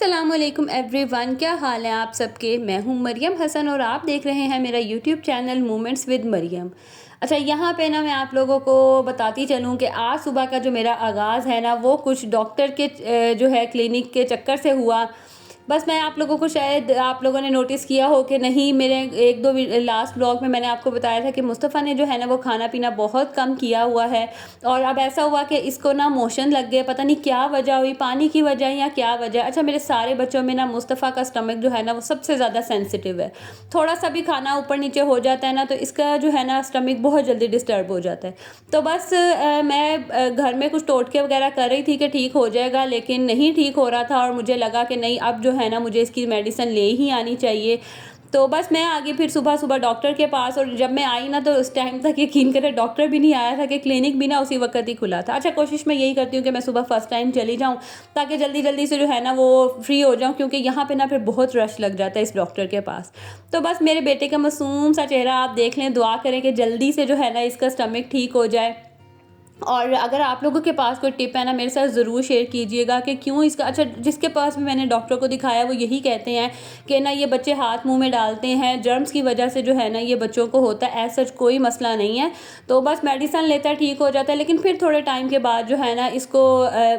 अस्सलामुअलैकुम एवरीवन, क्या हाल है आप सबके। मैं हूं मरियम हसन और आप देख रहे हैं मेरा YouTube channel moments with Mariam. अच्छा, यहाँ पे ना मैं आप लोगों को बताती चलूँ कि आज सुबह का जो मेरा आगाज़ है ना वो कुछ डॉक्टर के जो है क्लिनिक के चक्कर से हुआ। बस मैं आप लोगों को, शायद आप लोगों ने नोटिस किया हो कि नहीं, मेरे एक दो लास्ट ब्लॉग में मैंने आपको बताया था कि मुस्तफ़ा ने जो है ना वो खाना पीना बहुत कम किया हुआ है। और अब ऐसा हुआ कि इसको ना मोशन लग गए, पता नहीं क्या वजह हुई, पानी की वजह या क्या वजह। अच्छा, मेरे सारे बच्चों में ना मुस्तफ़ा का स्टमक जो है ना वो सबसे ज़्यादा सेंसिटिव है। थोड़ा सा भी खाना ऊपर नीचे हो जाता है ना तो इसका जो है ना स्टमक बहुत जल्दी डिस्टर्ब हो जाता है। तो बस मैं घर में कुछ टोटके वगैरह कर रही थी कि ठीक हो जाएगा, लेकिन नहीं ठीक हो रहा था और मुझे लगा कि नहीं, अब जो है ना मुझे इसकी मेडिसिन ले ही आनी चाहिए। तो बस मैं आ गई फिर सुबह सुबह डॉक्टर के पास। और जब मैं आई ना तो उस टाइम तक यकीन करें डॉक्टर भी नहीं आया था कि क्लिनिक भी ना उसी वक्त ही खुला था। अच्छा, कोशिश मैं यही करती हूँ कि मैं सुबह फर्स्ट टाइम चली जाऊँ ताकि जल्दी जल्दी से जो है ना वो फ्री हो जाऊँ, क्योंकि यहाँ पे ना फिर बहुत रश लग जाता है इस डॉक्टर के पास। तो बस मेरे बेटे का मासूम सा चेहरा आप देख लें, दुआ करें कि जल्दी से जो है ना इसका स्टमक ठीक हो जाए। और अगर आप लोगों के पास कोई टिप है ना मेरे साथ ज़रूर शेयर कीजिएगा कि क्यों इसका। अच्छा, जिसके पास भी मैंने डॉक्टर को दिखाया वो यही कहते हैं कि ना ये बच्चे हाथ मुंह में डालते हैं, जर्म्स की वजह से जो है ना ये बच्चों को होता है, ऐसा कोई मसला नहीं है। तो बस मेडिसिन लेता है, ठीक हो जाता है, लेकिन फिर थोड़े टाइम के बाद जो है ना इसको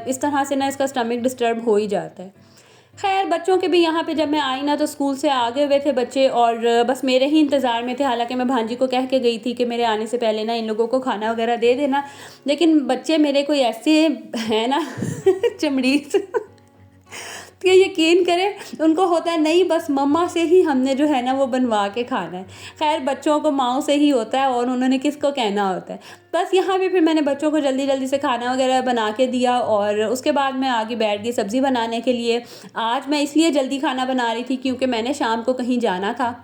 इस तरह से ना इसका स्टमक डिस्टर्ब हो ही जाता है। खैर, बच्चों के भी यहाँ पे जब मैं आई ना तो स्कूल से आ गए हुए थे बच्चे और बस मेरे ही इंतज़ार में थे। हालांकि मैं भांजी को कह के गई थी कि मेरे आने से पहले ना इन लोगों को खाना वगैरह दे देना, लेकिन बच्चे मेरे कोई ऐसे हैं ना चमड़ीस तो ये यकीन करें उनको होता है नहीं, बस मम्मा से ही हमने जो है ना वो बनवा के खाना है। खैर, बच्चों को माँओं से ही होता है और उन्होंने किसको कहना होता है। बस यहाँ पे फिर मैंने बच्चों को जल्दी जल्दी से खाना वगैरह बना के दिया और उसके बाद मैं आगे बैठ गई सब्ज़ी बनाने के लिए। आज मैं इसलिए जल्दी खाना बना रही थी क्योंकि मैंने शाम को कहीं जाना था।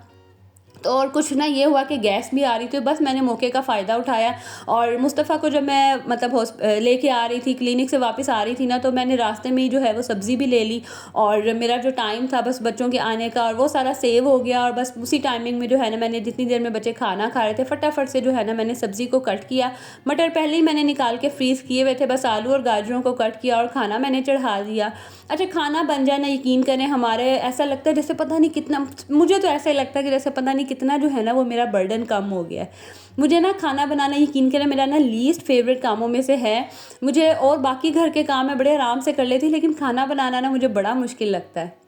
तो और कुछ ना ये हुआ कि गैस भी आ रही थी, बस मैंने मौके का फ़ायदा उठाया। और मुस्तफ़ा को जब मैं मतलब लेके आ रही थी, क्लिनिक से वापस आ रही थी ना, तो मैंने रास्ते में ही जो है वो सब्ज़ी भी ले ली और मेरा जो टाइम था बस बच्चों के आने का और वो सारा सेव हो गया। और बस उसी टाइमिंग में जो है ना मैंने जितनी देर में बच्चे खाना खा रहे थे फटाफट से जो है ना मैंने सब्ज़ी को कट किया। मटर पहले ही मैंने निकाल के फ्रीज़ किए हुए थे, बस आलू और गाजरों को कट किया और खाना मैंने चढ़ा दिया। अच्छा, खाना बन जाए ना, यकीन करें हमारे ऐसा लगता है जैसे पता नहीं कितना, मुझे तो ऐसा ही लगता है कि जैसे पता नहीं कितना जो है ना वो मेरा बर्डन कम हो गया है। मुझे ना खाना बनाना, यकीन करें, मेरा ना लीस्ट फेवरेट कामों में से है। मुझे और बाकी घर के काम मैं बड़े आराम से कर लेती, लेकिन खाना बनाना ना मुझे बड़ा मुश्किल लगता है।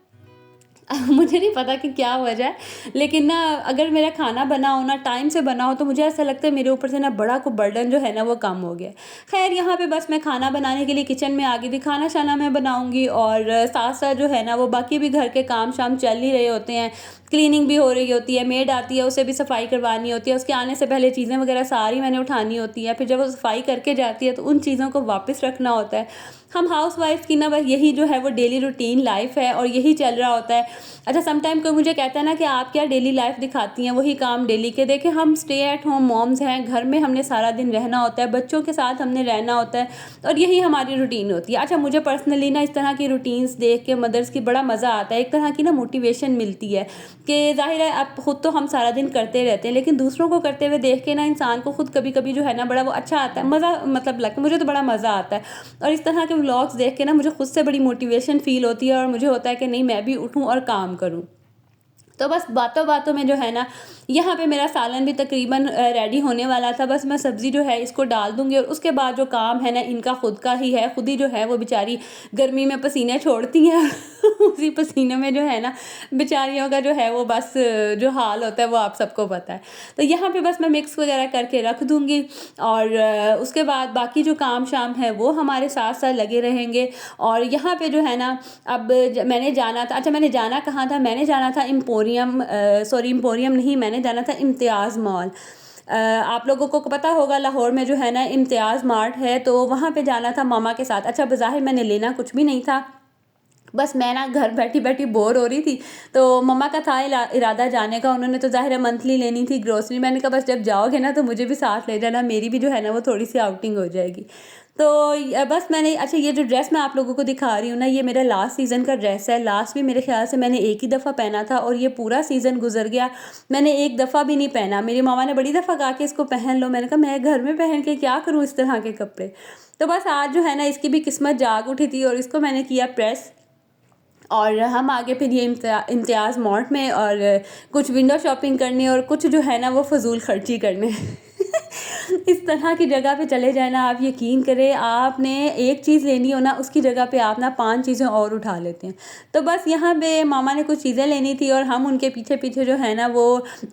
मुझे नहीं पता कि क्या वजह है, लेकिन ना अगर मेरा खाना बना हो ना, टाइम से बना हो, तो मुझे ऐसा लगता है मेरे ऊपर से ना बड़ा को बर्डन जो है ना वो कम हो गया। खैर, यहाँ पे बस मैं खाना बनाने के लिए किचन में आ गई थी। खाना शाना मैं बनाऊंगी और साथ साथ जो है ना वो बाकी भी घर के काम शाम चल ही रहे होते हैं। क्लीनिंग भी हो रही होती है, मेड आती है उसे भी सफाई करवानी होती है, उसके आने से पहले चीज़ें वगैरह सारी मैंने उठानी होती है। फिर जब वो सफाई करके जाती है तो उन चीज़ों को वापस रखना होता है। हम हाउस वाइफ की ना बस यही जो है वो डेली रूटीन लाइफ है और यही चल रहा होता है। अच्छा, समटाइम कोई मुझे कहता है ना कि आप क्या डेली लाइफ दिखाती हैं, वही काम डेली के। देखें, हम स्टे एट होम मॉम्स हैं, घर में हमने सारा दिन रहना होता है, बच्चों के साथ हमने रहना होता है और यही हमारी रूटीन होती है। अच्छा, मुझे पर्सनली ना इस तरह की रूटीन्स देख के मदर्स की बड़ा मज़ा आता है। एक तरह की ना मोटिवेशन मिलती है कि ज़ाहिर है अब खुद तो हम सारा दिन करते रहते हैं, लेकिन दूसरों को करते हुए देख के ना इंसान को खुद कभी कभी जो है ना बड़ा वो अच्छा आता है, मज़ा मतलब लगता है। मुझे तो बड़ा मज़ा आता है और इस तरह के व्लॉग्स देख के ना मुझे खुद से बड़ी मोटिवेशन फील होती है और मुझे होता है कि नहीं, मैं भी उठूँ और काम करूँ। तो बस बातों बातों में जो है ना यहाँ पे मेरा सालन भी तकरीबन रेडी होने वाला था। बस मैं सब्ज़ी जो है इसको डाल दूँगी और उसके बाद जो काम है ना इनका खुद का ही है। खुद ही जो है वो बेचारी गर्मी में पसीने छोड़ती हैं उसी पसीने में जो है ना बेचारियों का जो है वो बस जो हाल होता है वो आप सबको पता है। तो यहाँ पे बस मैं मिक्स वगैरह करके रख दूँगी और उसके बाद बाकी जो काम शाम है वो हमारे साथ साथ लगे रहेंगे। और यहाँ पे जो है ना अब मैंने जाना था। अच्छा, मैंने जाना कहाँ था, मैंने जाना था एम्पोरियम, सॉरी एम्पोरियम नहीं, मैंने जाना था इम्तियाज़ मॉल। आप लोगों को पता होगा लाहौर में जो है ना इम्तियाज़ मार्ट है, तो वहाँ पे जाना था मामा के साथ। अच्छा, बज़ाहिर मैंने लेना कुछ भी नहीं था, बस मैं ना घर बैठी बैठी बोर हो रही थी, तो मम्मा का था इरादा जाने का। उन्होंने तो ज़ाहिर है मंथली लेनी थी ग्रोसरी। मैंने कहा बस जब जाओगे ना तो मुझे भी साथ ले जाना, मेरी भी जो है ना वो थोड़ी सी आउटिंग हो जाएगी। तो बस मैंने, अच्छा, ये जो ड्रेस मैं आप लोगों को दिखा रही हूँ ना, ये मेरा लास्ट सीज़न का ड्रेस है। लास्ट भी मेरे ख्याल से मैंने एक ही दफ़ा पहना था और ये पूरा सीज़न गुजर गया, मैंने एक दफ़ा भी नहीं पहना। मेरी मामा ने बड़ी दफ़ा कहा कि इसको पहन लो, मैंने कहा मैं घर में पहन के क्या करूँ इस तरह के कपड़े। तो बस आज जो है ना इसकी भी किस्मत जाग उठी थी और इसको मैंने किया प्रेस और हम आगे फिर ये इम्तियाज़ मॉल में और कुछ विंडो शॉपिंग करने और कुछ जो है ना वो फ़जूल खर्ची करने इस तरह की जगह पे चले जाए ना, आप यकीन करें, आपने एक चीज़ लेनी हो ना उसकी जगह पे आप ना 5 चीज़ें और उठा लेते हैं। तो बस यहाँ पे मामा ने कुछ चीज़ें लेनी थी और हम उनके पीछे पीछे जो है ना वो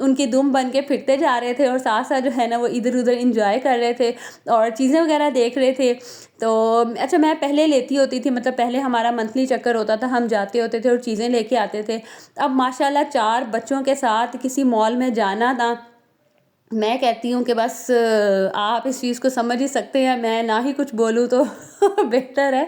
उनकी दुम बन के फिरते जा रहे थे और साथ साथ जो है ना वो इधर उधर इंजॉय कर रहे थे और चीज़ें वगैरह देख रहे थे। तो अच्छा, मैं पहले लेती होती थी, मतलब पहले हमारा मंथली चक्कर होता था, हम जाते होते थे और चीज़ें लेके आते थे। अब माशाल्लाह 4 बच्चों के साथ किसी मॉल में जाना ना, मैं कहती हूँ कि बस आप इस चीज़ को समझ ही सकते हैं, मैं ना ही कुछ बोलूँ तो बेहतर है,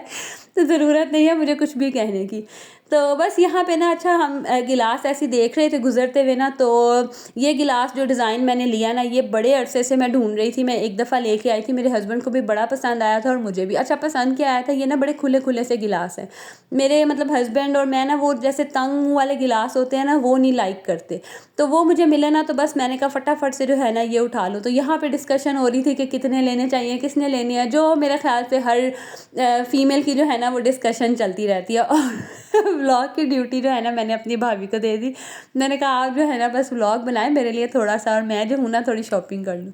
तो ज़रूरत नहीं है मुझे कुछ भी कहने की। तो बस यहाँ पे ना, अच्छा, हम गिलास ऐसे देख रहे थे गुज़रते हुए ना, तो ये गिलास जो डिज़ाइन मैंने लिया ना, ये बड़े अरसे से मैं ढूंढ रही थी। मैं एक दफ़ा लेके आई थी, मेरे हस्बैंड को भी बड़ा पसंद आया था और मुझे भी। अच्छा, पसंद क्या आया था, ये ना बड़े खुले खुले से गिलास हैं। मेरे मतलब हस्बैंड और मैं ना वो जैसे तंग मुँह वाले गिलास होते हैं ना, वो नहीं लाइक करते। तो वो मुझे मिले ना, तो बस मैंने कहा फटाफट से जो है ना ये उठा लो। तो यहाँ पे डिस्कशन हो रही थी कि कितने लेने चाहिए, किसने लेने हैं, जो मेरे ख्याल से हर फीमेल की जो है ना वो डिस्कशन चलती रहती है। और व्लॉग की ड्यूटी जो है ना मैंने अपनी भाभी को दे दी। मैंने कहा आप जो है ना बस व्लॉग बनाएं मेरे लिए थोड़ा सा, और मैं जो हूँ ना थोड़ी शॉपिंग कर लूँ।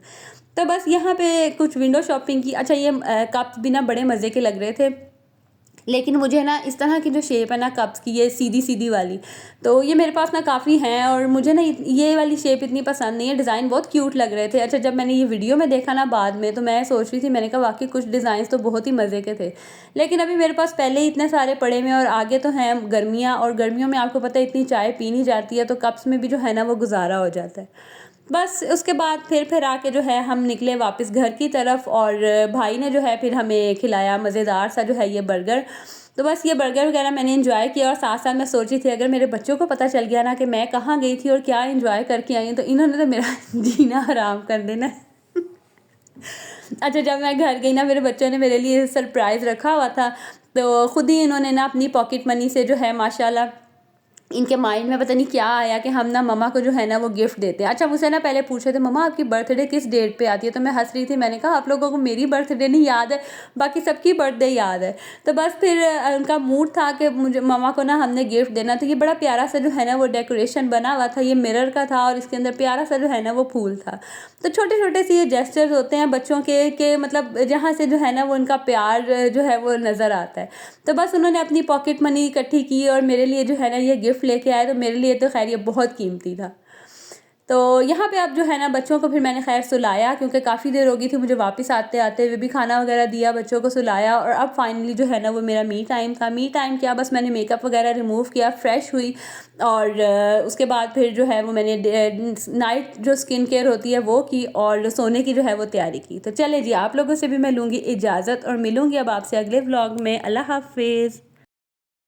तो बस यहाँ पे कुछ विंडो शॉपिंग की। अच्छा, ये कप्स भी ना बड़े मज़े के लग रहे थे, लेकिन मुझे ना इस तरह की जो शेप है ना कप्स की, ये सीधी सीधी वाली, तो ये मेरे पास ना काफ़ी हैं और मुझे ना ये वाली शेप इतनी पसंद नहीं है। डिज़ाइन बहुत क्यूट लग रहे थे। अच्छा, जब मैंने ये वीडियो में देखा ना बाद में, तो मैं सोच रही थी, मैंने कहा वाकई कुछ डिज़ाइंस तो बहुत ही मज़े के थे, लेकिन अभी मेरे पास पहले ही इतने सारे पड़े हुए हैं और आगे तो हैं गर्मियाँ, और गर्मियों में आपको पता है इतनी चाय पी नहीं जाती है, तो कप्स में भी जो है ना वो गुजारा हो जाता है। बस उसके बाद फिर आके जो है हम निकले वापस घर की तरफ, और भाई ने जो है फिर हमें खिलाया मज़ेदार सा जो है ये बर्गर। तो बस ये बर्गर वगैरह मैंने एंजॉय किया, और साथ साथ मैं सोची थी अगर मेरे बच्चों को पता चल गया ना कि मैं कहाँ गई थी और क्या एंजॉय करके आई हूँ, तो इन्होंने तो मेरा जीना हराम कर देना। अच्छा, जब मैं घर गई ना, मेरे बच्चों ने मेरे लिए सरप्राइज़ रखा हुआ था, तो ख़ुद ही इन्होंने ना अपनी पॉकेट मनी से जो है माशाल्लाह, इनके माइंड में पता नहीं क्या आया कि हम ना मम्मा को जो है ना वो गिफ्ट देते हैं। अच्छा, मुझसे ना पहले पूछे थे मम्मा आपकी बर्थडे किस डेट पे आती है, तो मैं हंस रही थी, मैंने कहा आप लोगों को मेरी बर्थडे नहीं याद है, बाकी सबकी बर्थडे याद है। तो बस फिर उनका मूड था कि मुझे मम्मा को ना हमने गिफ्ट देना। तो ये बड़ा प्यारा सा जो है ना वो डेकोरेशन बना हुआ था, ये मिरर का था और इसके अंदर प्यारा सा जो है ना वो फूल था। तो छोटे छोटे से ये जेस्चर्स होते हैं बच्चों के मतलब जहाँ से जो है ना वो उनका प्यार जो है वो नज़र आता है। तो बस उन्होंने अपनी पॉकेट मनी इकट्ठी की और मेरे लिए जो है ना ये गिफ्ट लेके आए, तो मेरे लिए तो खैर ये बहुत कीमती था। तो यहाँ पे अब जो है ना बच्चों को फिर मैंने खैर सुलाया, क्योंकि काफ़ी देर हो गई थी मुझे वापस आते आते हुए भी। खाना वगैरह दिया, बच्चों को सुलाया, और अब फाइनली जो है ना वो मेरा मी टाइम था। मी टाइम क्या, बस मैंने मेकअप वगैरह रिमूव किया, फ्रेश हुई, और उसके बाद फिर जो है वो मैंने नाइट जो स्किन केयर होती है वो की, और सोने की जो है वो तैयारी की। तो चले जी, आप लोगों से भी मैं लूँगी इजाज़त और मिलूँगी अब आपसे अगले व्लॉग में। अल्लाह हाफिज़।